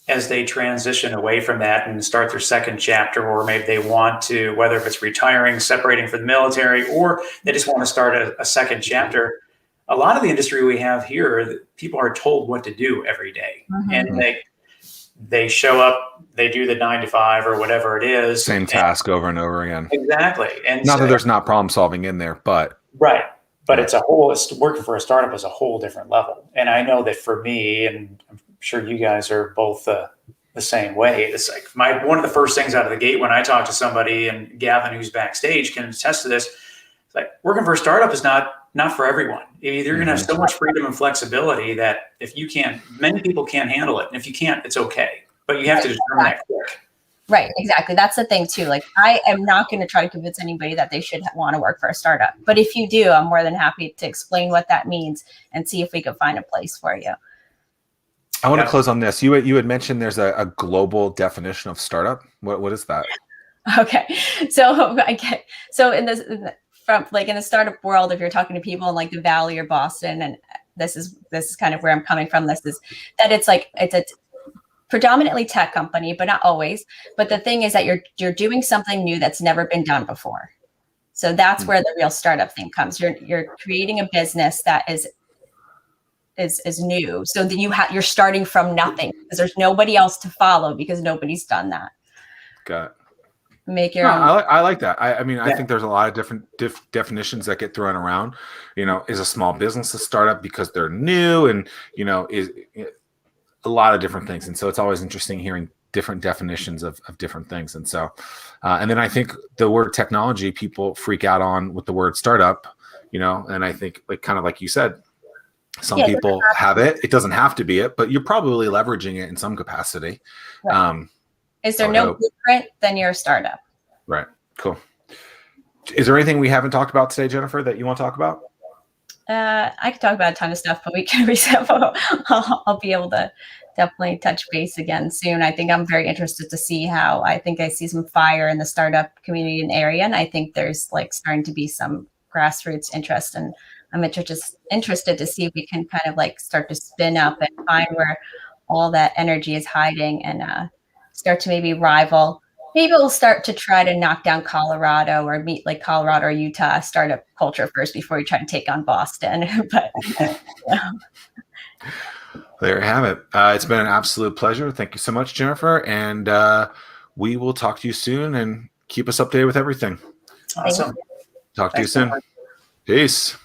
as they transition away from that and start their second chapter, or maybe they want to, whether if it's retiring, separating from the military, or they just want to start a second chapter, a lot of the industry we have here, people are told what to do every day. Mm-hmm. And they show up, they do the 9 to 5 or whatever it is. Same task over and over again. Exactly. And not that there's not problem solving in there, but. Right. But it's working for a startup is a whole different level. And I know that for me, and I'm sure you guys are both the same way. It's like one of the first things out of the gate when I talk to somebody, and Gavin, who's backstage, can attest to this. It's like working for a startup is not for everyone. You're going to have so much freedom and flexibility that many people can't handle it. And if you can't, it's okay. But you have to determine that quick. Right, exactly. That's the thing too. Like I am not going to try to convince anybody that they should want to work for a startup. But if you do, I'm more than happy to explain what that means and see if we can find a place for you. I want to close on this. You had mentioned there's a global definition of startup. What is that? Okay, so in the startup world, if you're talking to people in like the Valley or Boston, and this is kind of where I'm coming from. This is that it's a predominantly tech company, but not always. But the thing is that you're doing something new that's never been done before. So that's where the real startup thing comes. You're creating a business that is new. So then you're starting from nothing because there's nobody else to follow because nobody's done that. Got it. Make your own. I like that. I mean, I think there's a lot of different definitions that get thrown around. Is a small business a startup because they're new, and is a lot of different things. And so it's always interesting hearing different definitions of different things. And so, and then I think the word technology, people freak out on with the word startup. And I think kind of like you said, some Yeah, people have it. It doesn't have to be it, but you're probably leveraging it in some capacity. Right. Is there no blueprint? Then you're a startup. Right. Cool. Is there anything we haven't talked about today, Jennifer, that you want to talk about? I could talk about a ton of stuff, but we can reset. I'll be able to definitely touch base again soon. I think I'm very interested to see how, I think I see some fire in the startup community in the area. And I think there's starting to be some grassroots interest, and I'm interested to see if we can kind of start to spin up and find where all that energy is hiding, and start to maybe rival. Maybe we'll start to try to knock down Colorado, or meet Colorado or Utah startup culture first before we try to take on Boston. But there you have it. It's been an absolute pleasure. Thank you so much, Jennifer. And we will talk to you soon, and keep us updated with everything. Awesome. Talk to you soon. Peace.